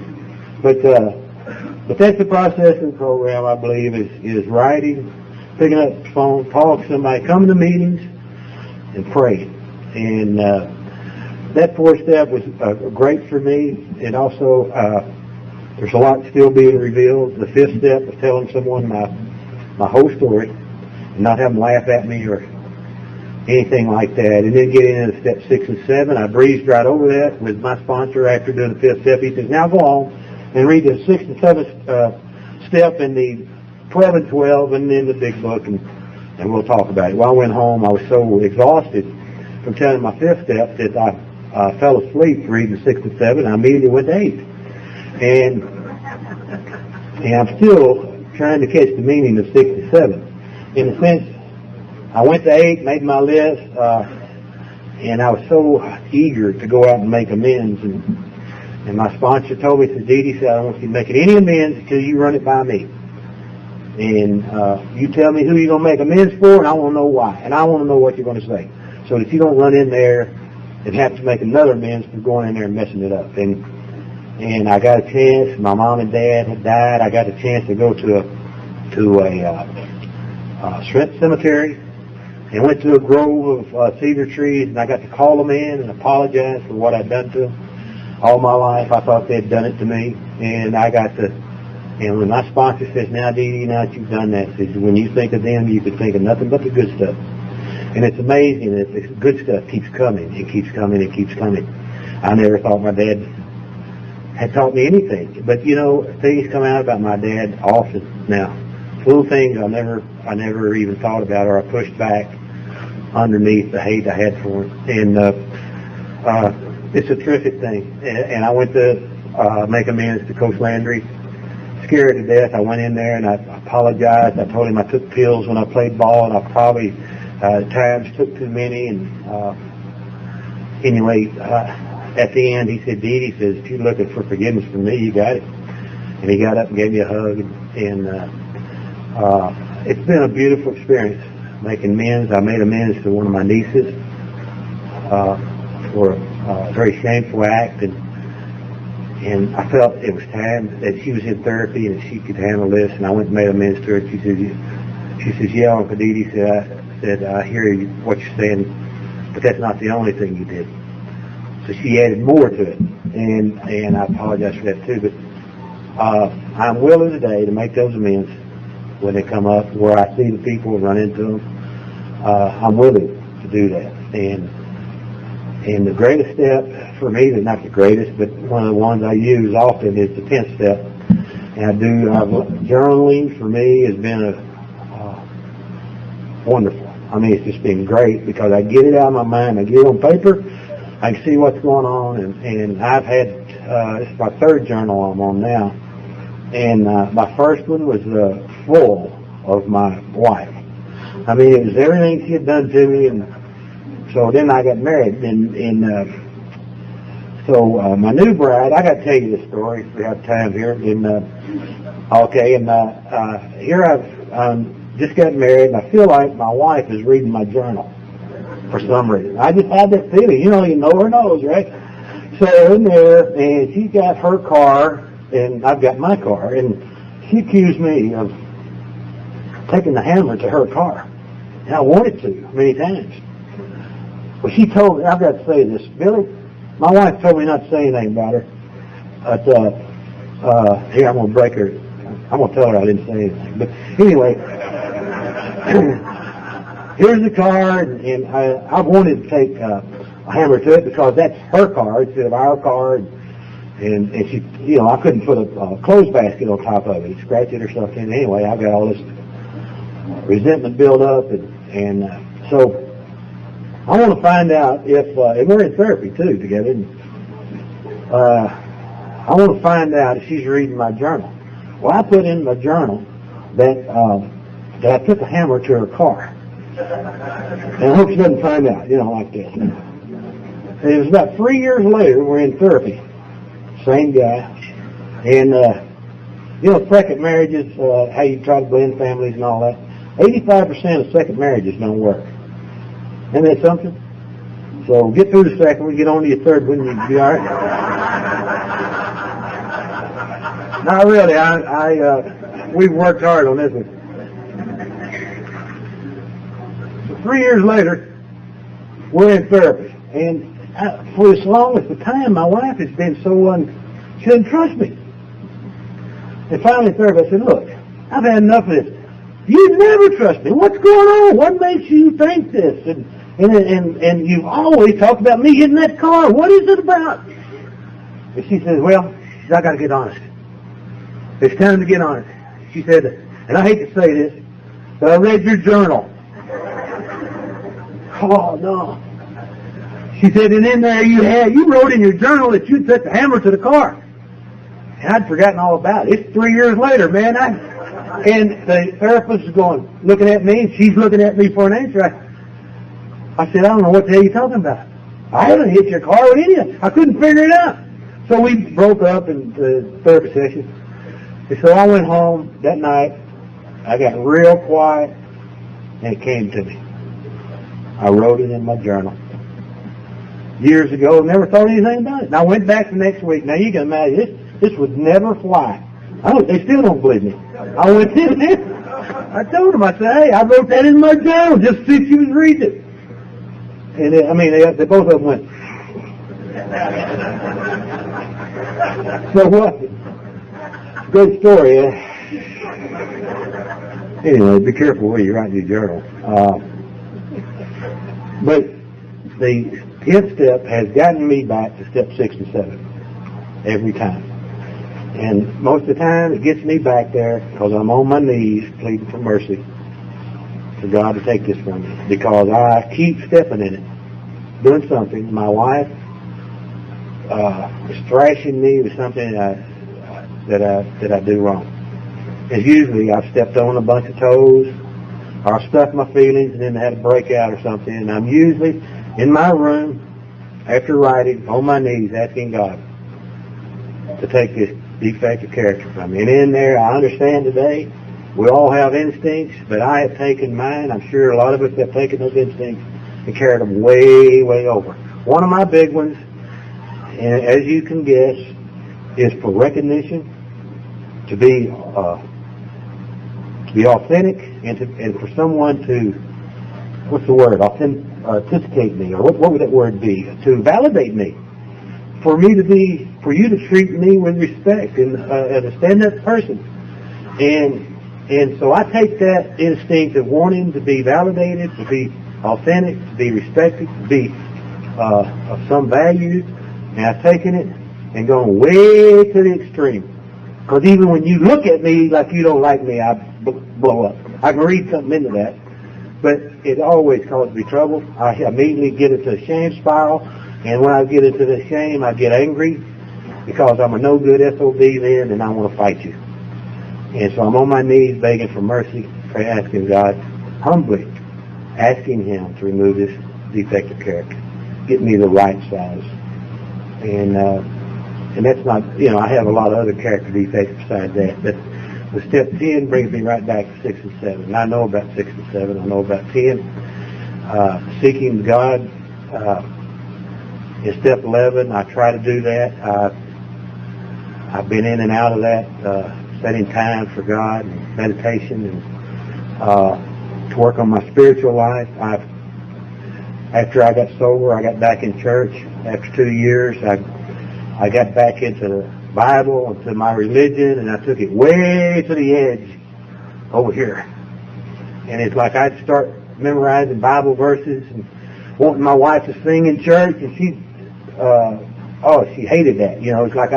But that's the process of the program, I believe, is writing, picking up the phone, calling somebody, coming to meetings, and praying. And that 4-step was great for me. And also, there's a lot still being revealed. The 5th step was telling someone my whole story and not have them laugh at me or anything like that. And then get into step 6 and 7. I breezed right over that with my sponsor after doing the 5th step. He says, now go on and read the 6th and 7th step and the 12 and 12 and then the big book, and we'll talk about it. When I went home, I was so exhausted from telling my 5th step that I fell asleep reading 6 and 7. I immediately went to 8. And I'm still trying to catch the meaning of 6 and 7. in a sense, I went to 8, made my list, and I was so eager to go out and make amends. And my sponsor told me, said, Dee said, I don't want you making any amends until you run it by me. And you tell me who you're going to make amends for, and I want to know why. And I want to know what you're going to say, so that you don't run in there and have to make another amends for going in there and messing it up. And I got a chance. My mom and dad had died. I got a chance to go to a shrimp cemetery and went to a grove of cedar trees, and I got to call them in and apologize for what I'd done to them. All my life I thought they'd done it to me, and I got to, and when my sponsor says, now Dee, now that you've done that, says, when you think of them, you can think of nothing but the good stuff. And it's amazing that the good stuff keeps coming, it keeps coming, it keeps coming. I never thought my dad had taught me anything, but you know, things come out about my dad often now. Little things I never even thought about, or I pushed back underneath the hate I had for him. And it's a terrific thing. And I went to make amends to Coach Landry. Scared to death, I went in there and I apologized. I told him I took pills when I played ball, and I probably at times took too many. And anyway, at the end, he said, Dee, he says, if you're looking for forgiveness from me, you got it. And he got up and gave me a hug. And it's been a beautiful experience making amends. I made amends to one of my nieces for a very shameful act, and I felt it was time that she was in therapy and she could handle this. And I went and made amends to her. She says, yeah, Uncle Dee said, I hear what you're saying, but that's not the only thing you did. So she added more to it, and I apologize for that too. But I'm willing today to make those amends when they come up, where I see the people and run into them. I'm willing to do that. And the greatest step for me, not the greatest, but one of the ones I use often is the 10th step. And journaling for me has been wonderful. I mean, it's just been great because I get it out of my mind. I get it on paper. I can see what's going on. And I've had, this is my 3rd journal I'm on now. And my first one was full of my wife. I mean, it was everything she had done to me. And so then I got married. So my new bride, I got to tell you this story if we have time here. Here I've just got married, and I feel like my wife is reading my journal for some reason. I just had that feeling. You know her nose, right? So in there, and she's got her car, and I've got my car, and she accused me of taking the hammer to her car. And I wanted to many times. Well, she told me, I've got to say this, Billy, my wife told me not to say anything about her. But here, I'm going to break her. I'm going to tell her I didn't say anything. But anyway, here's the car, and I wanted to take a hammer to it because that's her car instead of our car. And she, I couldn't put a clothes basket on top of it, scratch it or something. Anyway, I got all this resentment built up, and so I want to find out if, and we're in therapy too together, and I want to find out if she's reading my journal. Well, I put in my journal that I took a hammer to her car. And I hope she doesn't find out, like this. And it was about 3 years later, we're in therapy. Same guy. And, second marriages, how you try to blend families and all that. 85% of second marriages don't work. Isn't that something? So get through the second one, get on to your third one, you'll be all right. Not really. We've worked hard on this one. So 3 years later, we're in therapy. And for as long as the time, my wife has been so she doesn't trust me. And finally in therapy, I said, look, I've had enough of this. You never trust me. What's going on? What makes you think this? And you've always talked about me getting that car. What is it about? And she says, well, I got to get honest. It's time to get honest. She said, and I hate to say this, but I read your journal. Oh, no. She said, and in there you wrote in your journal that you'd set the hammer to the car. And I'd forgotten all about it. It's 3 years later, man. And the therapist is looking at me, and she's looking at me for an answer. I said, I don't know what the hell you're talking about. I haven't hit your car with any of it. I couldn't figure it out. So we broke up in the therapy session. And so I went home that night. I got real quiet, and it came to me. I wrote it in my journal. Years ago, never thought anything about it. And I went back the next week. Now you can imagine, this would never fly. They still don't believe me. I went in there. I told them, I said, hey, I wrote that in my journal just since you was reading it. And they both of them went. So what? Good story. Anyway, be careful where you write your journal. But the 10th step has gotten me back to step 6 and 7 every time. And most of the time it gets me back there because I'm on my knees pleading for mercy for God to take this from me. Because I keep stepping in it, doing something. My wife is thrashing me with something that I do wrong. And usually I've stepped on a bunch of toes or I've stuffed my feelings and then had a breakout or something. And I'm usually in my room after writing on my knees asking God to take this defective character from me. And in there, I understand today, we all have instincts, but I have taken mine. I'm sure a lot of us have taken those instincts and carried them way, way over. One of my big ones, and as you can guess, is for recognition, to be authentic, and for someone to, what's the word, authenticate me, or what would that word be? To validate me. For you to treat me with respect and as a stand-up person. And so I take that instinct of wanting to be validated, to be authentic, to be respected, to be of some value, and I've taken it and gone way to the extreme. Because even when you look at me like you don't like me, I blow up. I can read something into that. But it always causes me trouble. I immediately get into a shame spiral. And when I get into the shame, I get angry because I'm a no-good SOB then, and I want to fight you. And so I'm on my knees begging for mercy, asking God, humbly, asking Him to remove this defective character, get me the right size. And that's not, I have a lot of other character defects besides that. But the step 10 brings me right back to 6 and 7. And I know about 6 and 7. I know about 10. Seeking God. In step 11, I try to do that. I've been in and out of that, setting time for God and meditation and to work on my spiritual life. After I got sober, I got back in church. After 2 years, I got back into the Bible, into my religion, and I took it way to the edge over here. And it's like I'd start memorizing Bible verses and wanting my wife to sing in church, and she hated that. It's like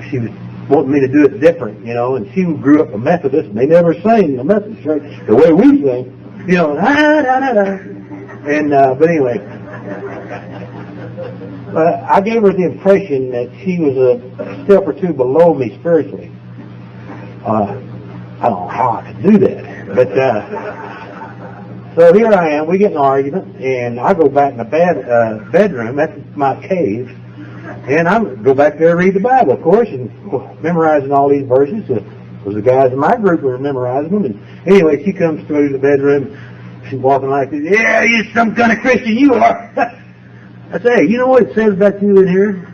she was wanting me to do it different, and she grew up a Methodist, and they never sang in the Methodist church the way we sing, And, but anyway, I gave her the impression that she was a step or two below me spiritually. I don't know how I could do that, but, so here I am, we get in an argument, and I go back in the bedroom, that's my cave, and I go back there and read the Bible, of course, and memorizing all these verses, because the guys in my group were memorizing them, and anyway, she comes through the bedroom, she's walking like this, yeah, you're some kind of Christian, you are. I say, hey, you know what it says about you in here?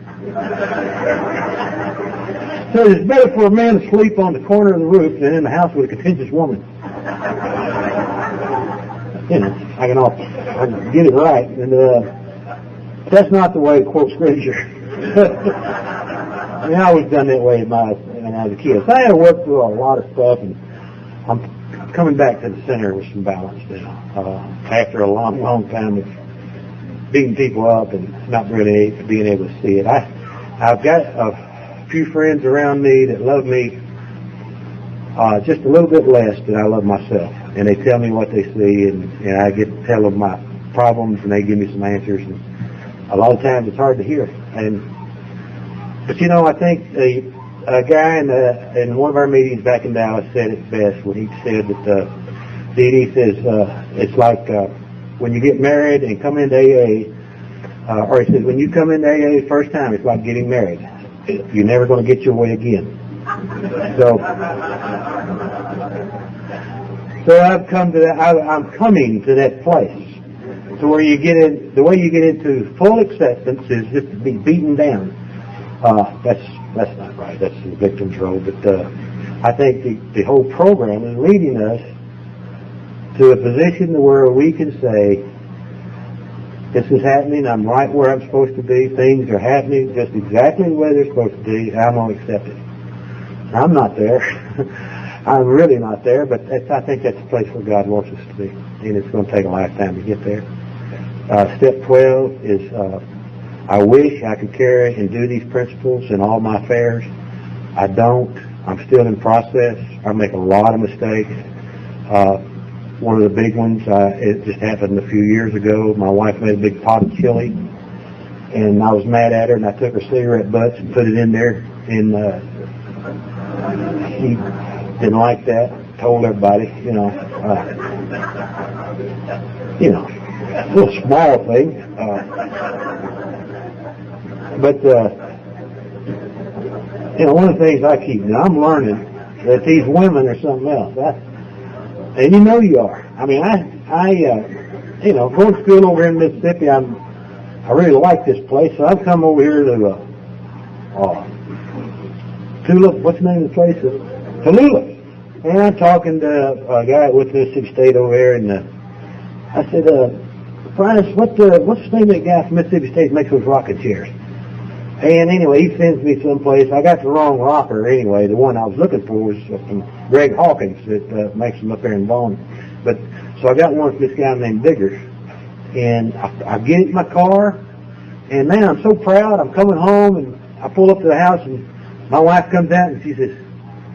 It says it's better for a man to sleep on the corner of the roof than in the house with a contentious woman. I can get it right, and that's not the way to quote Scripture. I always done that way when I was a kid. So I had to work through a lot of stuff, and I'm coming back to the center with some balance now. After a long, long time of beating people up and not really being able to see it. I've got a few friends around me that love me just a little bit less than I love myself. And they tell me what they see, and I get to tell them my problems, and they give me some answers. And a lot of times it's hard to hear. But I think a guy in one of our meetings back in Dallas said it best when he said that Dee Dee says it's like when you get married and come into AA, or he says when you come into AA first time, it's like getting married. You're never going to get your way again. So I've come to that. I'm coming to that place. So where you get in, the way you get into full acceptance is just to be beaten down. That's not right. That's the victim's role. But I think the whole program is leading us to a position where we can say, this is happening, I'm right where I'm supposed to be, things are happening just exactly the way they're supposed to be, and I'm going to accept it. I'm not there. I'm really not there, but I think that's the place where God wants us to be, and it's going to take a lifetime to get there. Step 12 is, I wish I could carry and do these principles in all my affairs. I don't. I'm still in process. I make a lot of mistakes. One of the big ones, it just happened a few years ago. My wife made a big pot of chili, and I was mad at her, and I took her cigarette butts and put it in there, and she didn't like that. Told everybody, a little small thing. But one of the things I keep, I'm learning that these women are something else. And you are. I mean, going to school over here in Mississippi, I really like this place, so I've come over here to Tulip. What's the name of the place? Tallulah. And I'm talking to a guy with Mississippi State over there, and I said, Brian, what's the name of that guy from Mississippi State that makes those rocking chairs? And anyway, he sends me someplace. I got the wrong rocker anyway. The one I was looking for was from Greg Hawkins that makes them up there in Vaughn. But so I got one from this guy named Biggers, and I get in my car, and man, I'm so proud. I'm coming home, and I pull up to the house, and my wife comes out, and she says,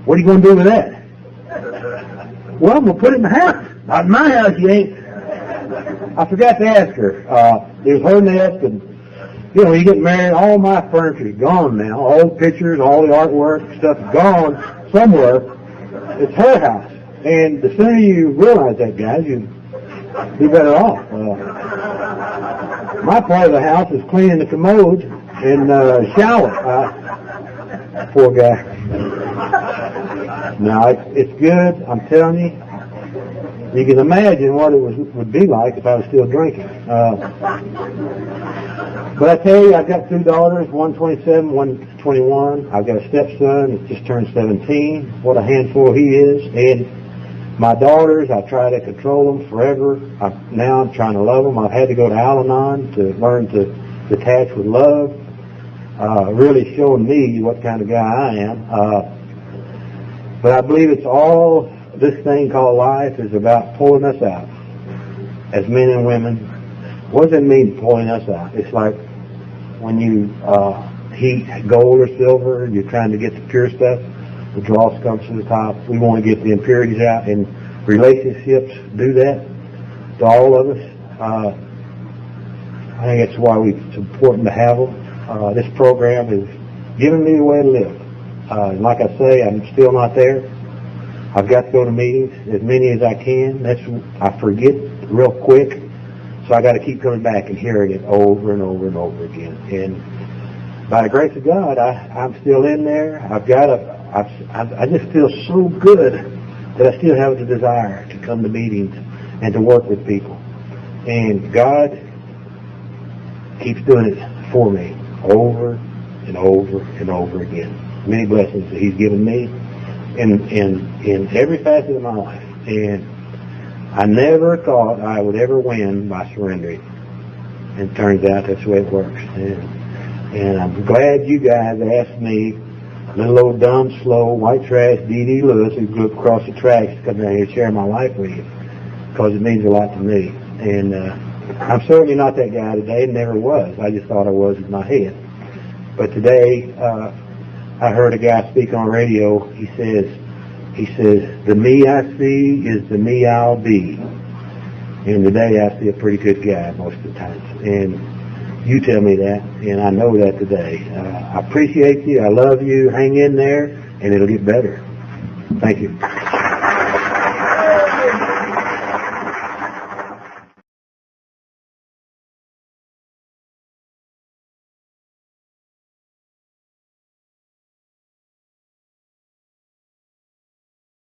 "What are you going to do with that?" "Well, I'm going to put it in the house." "Not in my house, you ain't." I forgot to ask her. It was her nest, and you get married, all my furniture's gone now. All the pictures, all the artwork, stuff's gone somewhere. It's her house. And the sooner you realize that, guys, you'd be better off. My part of the house is cleaning the commode and shower. Poor guy. Now, it's good, I'm telling you. You can imagine what it would be like if I was still drinking. But I tell you, I've got two daughters, one 27, one 21. I've got a stepson that just turned 17. What a handful he is. And my daughters, I try to control them forever. Now I'm trying to love them. I've had to go to Al-Anon to learn to detach with love. Really showing me what kind of guy I am. But I believe it's all this thing called life is about pulling us out as men and women. What does it mean, pulling us out? It's like when you heat gold or silver, you're trying to get the pure stuff, the dross comes to the top. We want to get the impurities out, and relationships do that to all of us. I think that's why it's important to have them. This program is giving me the way to live. Like I say, I'm still not there. I've got to go to meetings, as many as I can. I forget real quick. So I got to keep coming back and hearing it over and over and over again. And by the grace of God, I'm still in there. I just feel so good that I still have the desire to come to meetings and to work with people. And God keeps doing it for me over and over and over again. Many blessings that He's given me in every facet of my life. And I never thought I would ever win by surrendering. And it turns out that's the way it works. And I'm glad you guys asked me, little old dumb, slow, white trash D.D. Lewis, who grew up across the tracks, to come down here and share my life with you, because it means a lot to me. And I'm certainly not that guy today, never was. I just thought I was in my head. But today, I heard a guy speak on radio. He says, the me I see is the me I'll be. And today I see a pretty good guy most of the times. And You tell me that, and I know that today. I appreciate you. I love you. Hang in there, and it'll get better. Thank you.